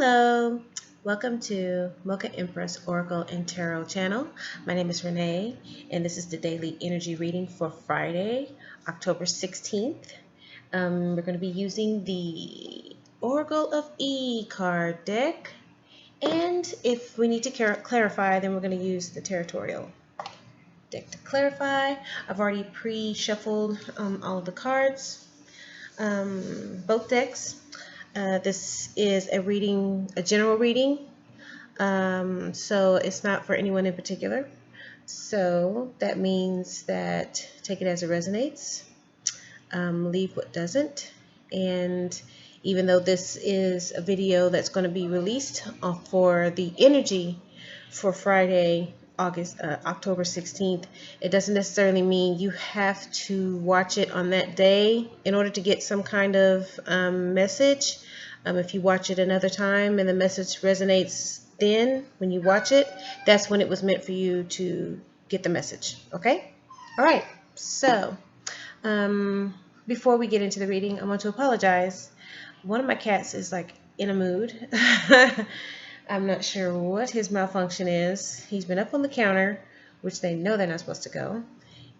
Hello, welcome to MochaEmprss Oracle and Tarot channel. My name is Renee, and this is the daily energy reading for Friday, October 16th. We're going to be using the Oracle of E card deck, and if we need to clarify, then we're going to use the Territorial deck to clarify. I've already pre-shuffled all of the cards, both decks. This is a general reading, so it's not for anyone in particular. So that means that take it as it resonates, leave what doesn't. And even though this is a video that's going to be released for the energy for Friday, October 16th, it doesn't necessarily mean you have to watch it on that day in order to get some kind of message. If you watch it another time and the message resonates then when you watch it, that's when it was meant for you to get the message. Okay? All right. So before we get into the reading, I want to apologize. One of my cats is like in a mood. I'm not sure what his malfunction is. He's been up on the counter, which they know they're not supposed to go,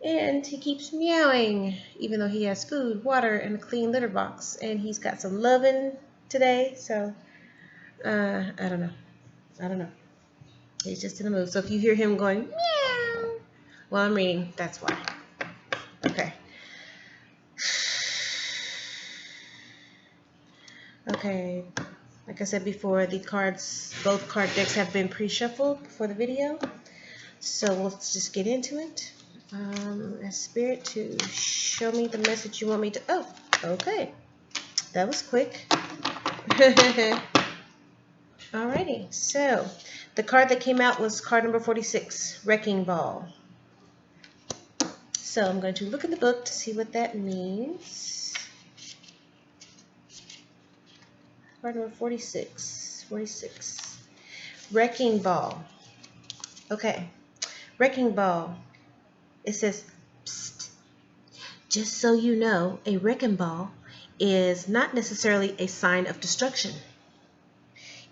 and he keeps meowing, even though he has food, water, and a clean litter box, and he's got some loving today. So I don't know. He's just in a mood. So if you hear him going meow while I'm reading, that's why. Okay. Okay. Like I said before, both card decks have been pre-shuffled for the video. So let's just get into it. Ask Spirit to show me the message you want me to. Oh, okay. That was quick. Alrighty. So the card that came out was card number 46, Wrecking Ball. So I'm going to look in the book to see what that means. Card number 46. Wrecking Ball. Okay. Wrecking Ball. It says, psst. Just so you know, a wrecking ball is not necessarily a sign of destruction.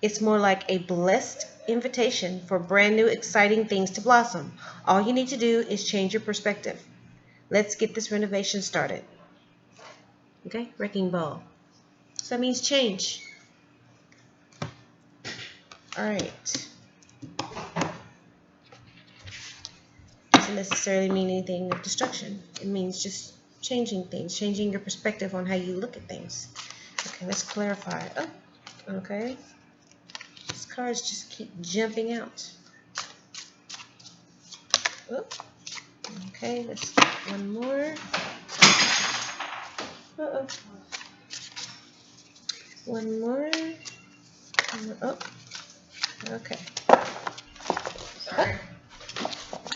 It's more like a blessed invitation for brand new, exciting things to blossom. All you need to do is change your perspective. Let's get this renovation started. Okay, wrecking ball. So that means change. All right. Doesn't necessarily mean anything of destruction. It means just changing things, changing your perspective on how you look at things. Okay, let's clarify. Oh, okay. These cards just keep jumping out. Oh, okay, let's get one more. Uh-oh. One more. Oh, okay. Sorry.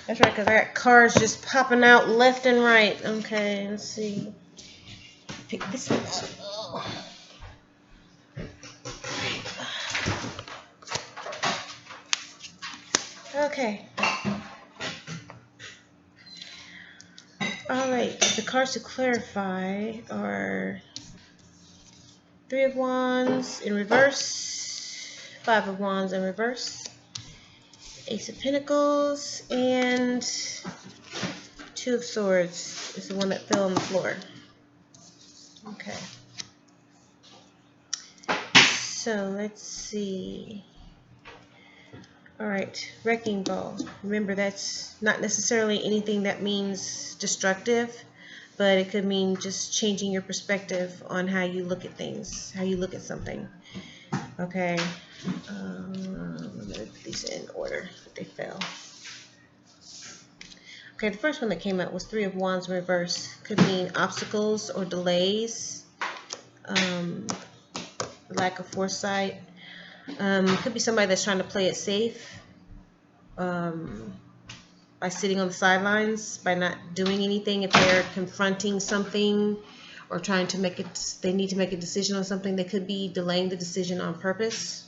That's right, because I got cards just popping out left and right. Okay, let's see. Pick this one up. Okay. Alright, the cards to clarify are 3 of Wands in reverse, 5 of Wands in reverse, Ace of Pentacles, and 2 of Swords is the one that fell on the floor. Okay. So let's see. Alright, Wrecking Ball. Remember, that's not necessarily anything that means destructive, but it could mean just changing your perspective on how you look at things, how you look at something. Okay. I'm going to put these in order that they fell. Okay, the first one that came out was 3 of Wands reverse. Could mean obstacles or delays, lack of foresight. Could be somebody that's trying to play it safe by sitting on the sidelines, by not doing anything. If they're confronting something or trying to they need to make a decision on something, they could be delaying the decision on purpose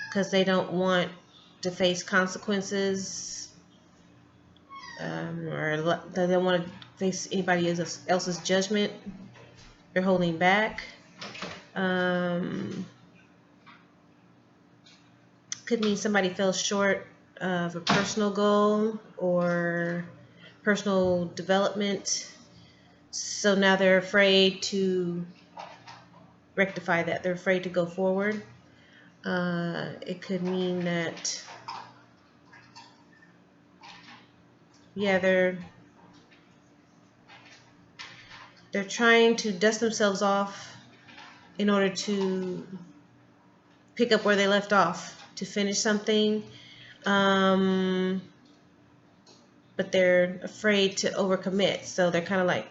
because they don't want to face consequences, or they don't want to face anybody else's judgment. They're holding back. could mean somebody fell short of a personal goal or personal development. So now they're afraid to rectify that. They're afraid to go forward. It could mean that, yeah, they're trying to dust themselves off in order to pick up where they left off, to finish something. But they're afraid to overcommit, so they're kind of like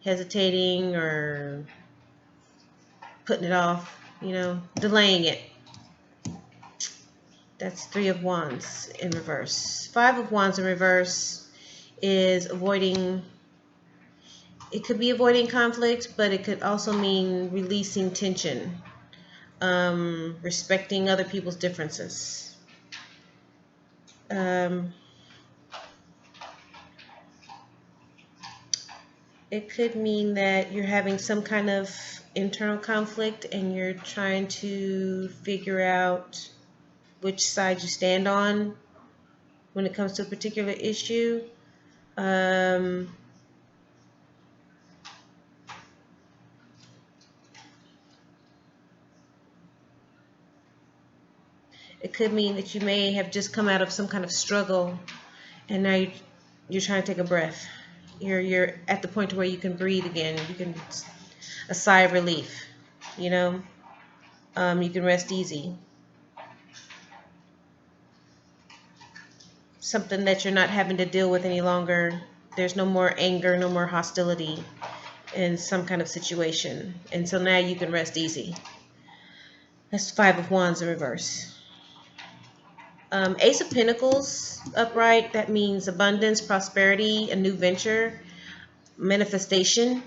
hesitating or putting it off, delaying it. That's 3 of Wands in reverse. 5 of Wands in reverse is avoiding. It could be avoiding conflict, but it could also mean releasing tension, respecting other people's differences. It could mean that you're having some kind of internal conflict and you're trying to figure out which side you stand on when it comes to a particular issue. It could mean that you may have just come out of some kind of struggle and now you're trying to take a breath. You're at the point where you can breathe again. You can, a sigh of relief, you can rest easy. Something that you're not having to deal with any longer. There's no more anger, no more hostility in some kind of situation. And so now you can rest easy. That's 5 of Wands in reverse. Ace of Pentacles upright, that means abundance, prosperity, a new venture, manifestation.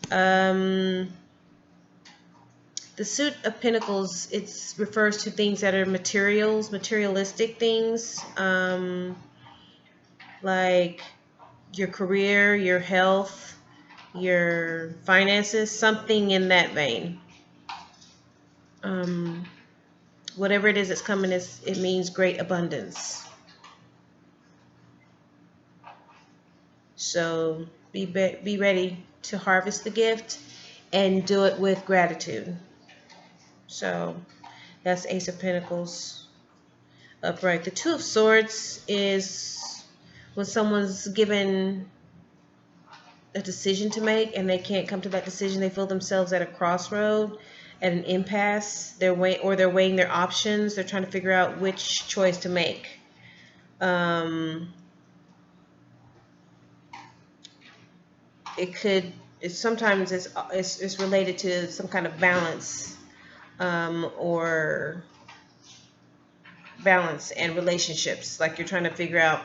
The suit of Pentacles, it refers to things that are materials, materialistic things, like your career, your health, your finances, something in that vein. Whatever it is that's coming, it means great abundance. So be ready to harvest the gift and do it with gratitude. So that's Ace of Pentacles upright. The 2 of Swords is when someone's given a decision to make and they can't come to that decision. They feel themselves at a crossroad, at an impasse. They're weighing their options. They're trying to figure out which choice to make. Sometimes it's related to some kind of balance, or balance and relationships. Like you're trying to figure out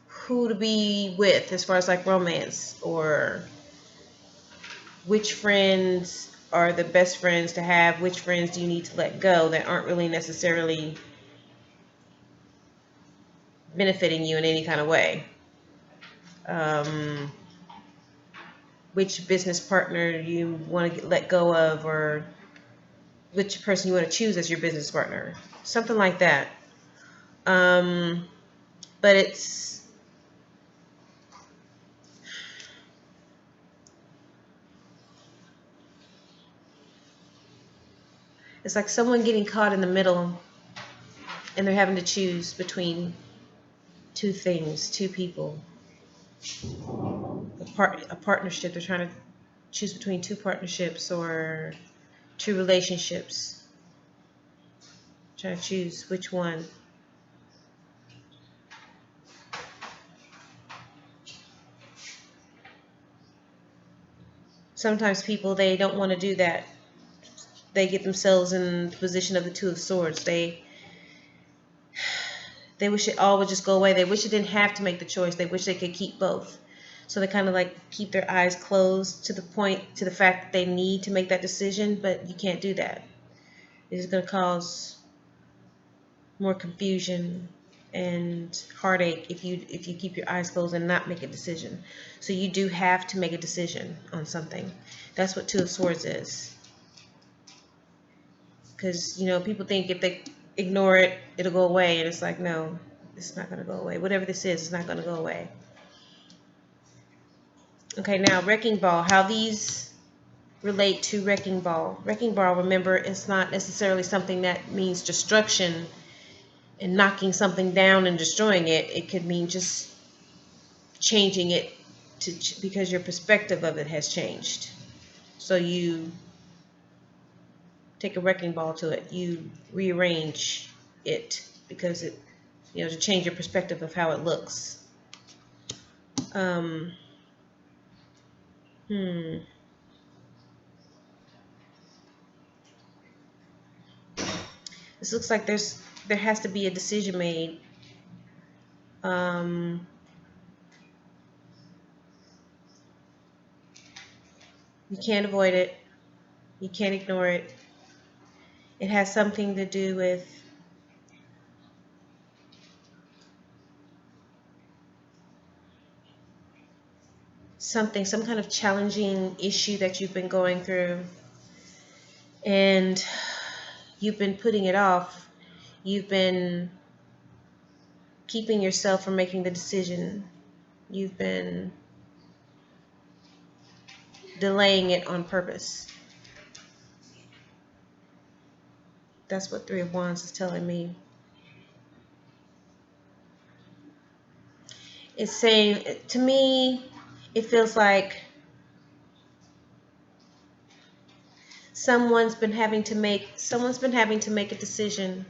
who to be with as far as like romance, or which friends are the best friends to have, which friends do you need to let go that aren't really necessarily benefiting you in any kind of way. Which business partner you want to let go of, or which person you want to choose as your business partner. Something like that. But it's like someone getting caught in the middle and they're having to choose between 2 things, 2 people. A partnership. They're trying to choose between 2 partnerships or 2 relationships. Trying to choose which one. Sometimes people, they don't want to do that. They get themselves in the position of the 2 of Swords. They wish it all would just go away. They wish they didn't have to make the choice. They wish they could keep both. So they kind of like keep their eyes closed to the fact that they need to make that decision, but you can't do that. It's going to cause more confusion and heartache if you keep your eyes closed and not make a decision. So you do have to make a decision on something. That's what 2 of Swords is. Because, people think if they ignore it, it'll go away. And it's like, no, it's not going to go away. Whatever this is, it's not going to go away. Okay, now Wrecking Ball. How these relate to Wrecking Ball. Wrecking Ball, remember, it's not necessarily something that means destruction and knocking something down and destroying it. It could mean just changing it because your perspective of it has changed. So you take a wrecking ball to it. You rearrange it because it, to change your perspective of how it looks. This looks like there has to be a decision made. You can't avoid it. You can't ignore it. It has something to do with some kind of challenging issue that you've been going through, and you've been putting it off. You've been keeping yourself from making the decision. You've been delaying it on purpose. That's what Three of Wands is telling me. It's saying, to me, it feels like someone's been having to make a decision,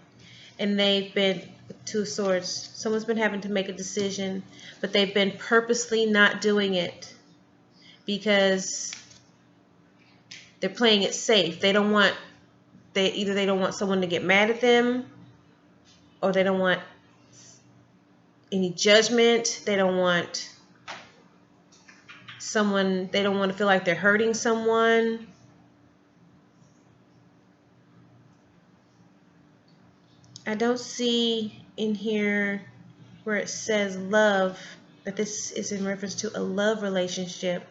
and they've been, Two of Swords, someone's been having to make a decision, but they've been purposely not doing it because they're playing it safe. They don't want someone to get mad at them, or they don't want any judgment. They don't want to feel like they're hurting someone. I don't see in here where it says love, that this is in reference to a love relationship,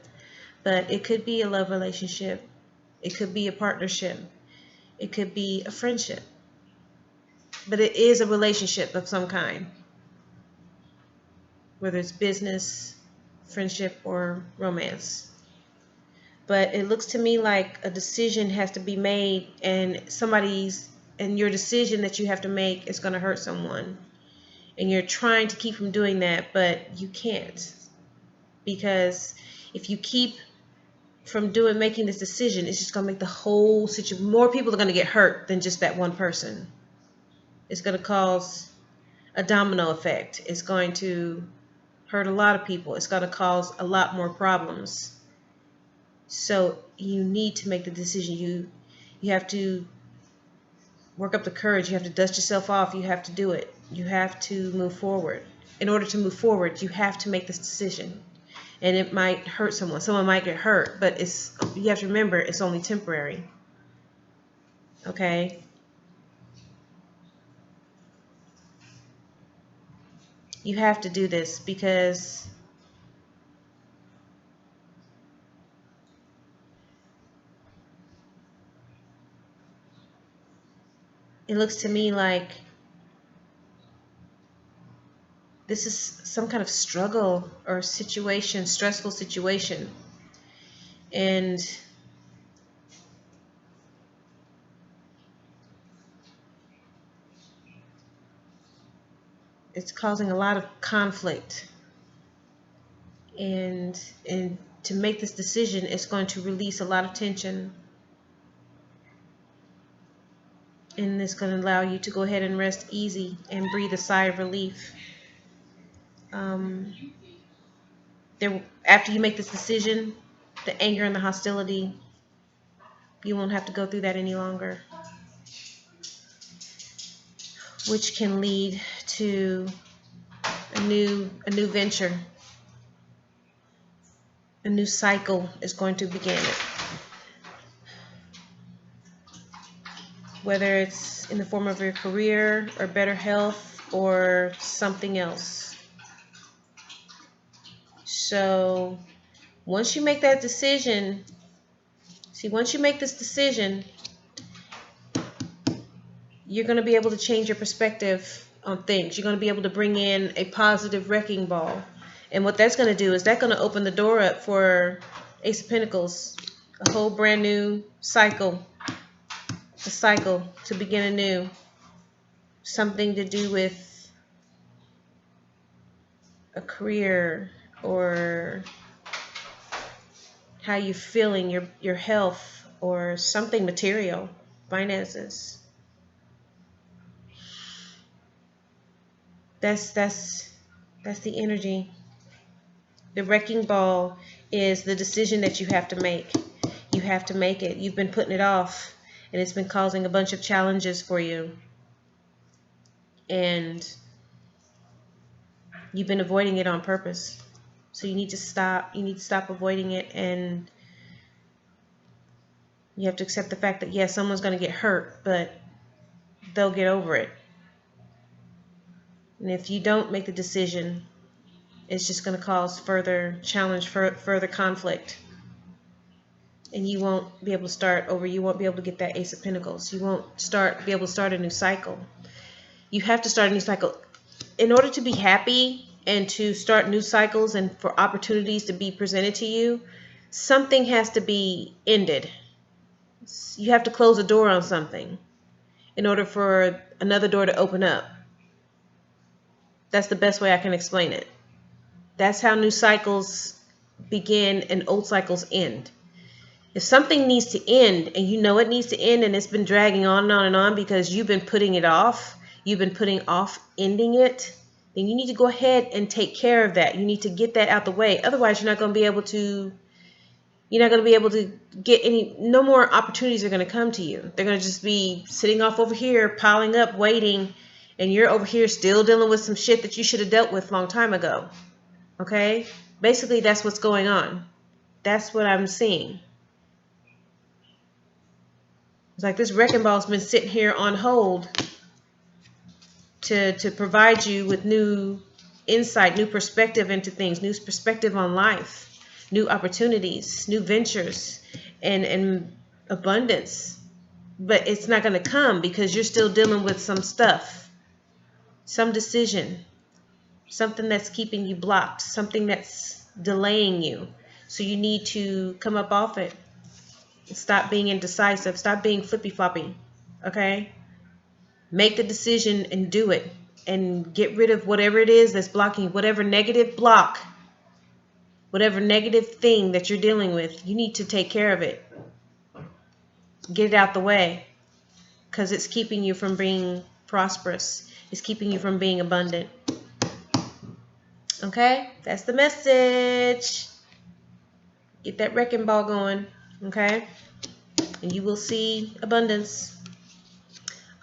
but it could be a love relationship. It could be a partnership. It could be a friendship. But it is a relationship of some kind, whether it's business, friendship, or romance. But it looks to me like a decision has to be made, and your decision that you have to make is going to hurt someone. And you're trying to keep from doing that, but you can't. Because if you keep from making this decision, it's just going to make the whole situation, more people are going to get hurt than just that one person. It's going to cause a domino effect. It's going to hurt a lot of people. It's going to cause a lot more problems. So you need to make the decision. You have to work up the courage. You have to dust yourself off. You have to do it. You have to move forward. In order to move forward, you have to make this decision. And it might hurt someone. Someone might get hurt, but you have to remember it's only temporary. Okay? You have to do this because it looks to me like this is some kind of struggle or situation, stressful situation. And it's causing a lot of conflict. And to make this decision, it's going to release a lot of tension. And it's going to allow you to go ahead and rest easy and breathe a sigh of relief. After you make this decision, the anger and the hostility, you won't have to go through that any longer, which can lead to a new venture. A new cycle is going to begin. Whether it's in the form of your career or better health or something else. So once you make that decision, once you make this decision, you're going to be able to change your perspective on things. You're going to be able to bring in a positive wrecking ball. And what that's going to do is that's going to open the door up for Ace of Pentacles, a whole brand new cycle, a cycle to begin anew. Something to do with a career or how you're feeling, your health, or something material, finances. That's the energy. The wrecking ball is the decision that you have to make. You have to make it. You've been putting it off, and it's been causing a bunch of challenges for you. And you've been avoiding it on purpose. So you need to stop. You need to stop avoiding it, and you have to accept the fact that, yes, someone's going to get hurt, but they'll get over it. And if you don't make the decision, it's just going to cause further challenge, further conflict. And you won't be able to start over. You won't be able to get that Ace of Pentacles. You won't be able to start a new cycle. You have to start a new cycle. In order to be happy and to start new cycles and for opportunities to be presented to you, something has to be ended. You have to close a door on something in order for another door to open up. That's the best way I can explain it. That's how new cycles begin and old cycles end. If something needs to end and you know it needs to end and it's been dragging on and on and on because you've been putting it off, you've been putting off ending it, then you need to go ahead and take care of that. You need to get that out the way. Otherwise, you're not going to be able to get no more opportunities are going to come to you. They're going to just be sitting off over here, piling up, waiting, and you're over here still dealing with some shit that you should have dealt with a long time ago. Okay? Basically, that's what's going on. That's what I'm seeing. It's like this wrecking ball's been sitting here on hold to provide you with new insight, new perspective into things, new perspective on life, new opportunities, new ventures, and abundance. But it's not going to come because you're still dealing with some stuff, some decision, something that's keeping you blocked, something that's delaying you. So you need to come up off it. Stop being indecisive. Stop being flippy-floppy. Okay? Make the decision and do it. And get rid of whatever it is that's blocking you. Whatever negative block, whatever negative thing that you're dealing with, you need to take care of it. Get it out the way. Because it's keeping you from being prosperous. It's keeping you from being abundant. Okay? That's the message. Get that wrecking ball going. Okay? And you will see abundance.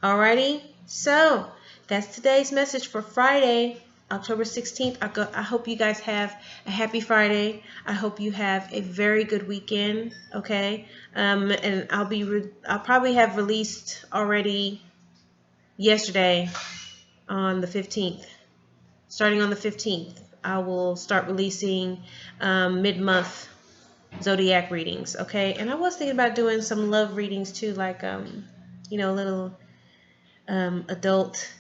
Alrighty? So, that's today's message for Friday, October 16th. I hope you guys have a happy Friday. I hope you have a very good weekend. Okay? And I'll probably have released already yesterday on the 15th. Starting on the 15th, I will start releasing mid-month zodiac readings, okay? And I was thinking about doing some love readings too, like little adult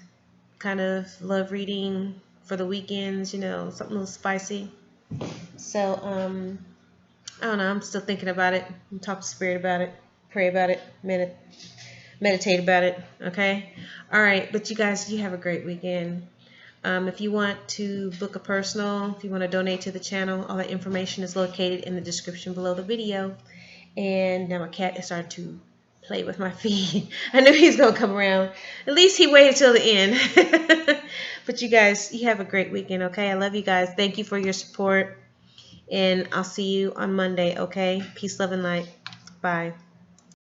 kind of love reading for the weekends, something a little spicy. So I don't know, I'm still thinking about it. Talk to Spirit about it, pray about it, meditate about it, okay? All right, but you guys, you have a great weekend. If you want to book a personal, if you want to donate to the channel, all that information is located in the description below the video. And now my cat has started to play with my feet. I knew he was going to come around. At least he waited till the end. But you guys, you have a great weekend, okay? I love you guys. Thank you for your support. And I'll see you on Monday, okay? Peace, love, and light. Bye.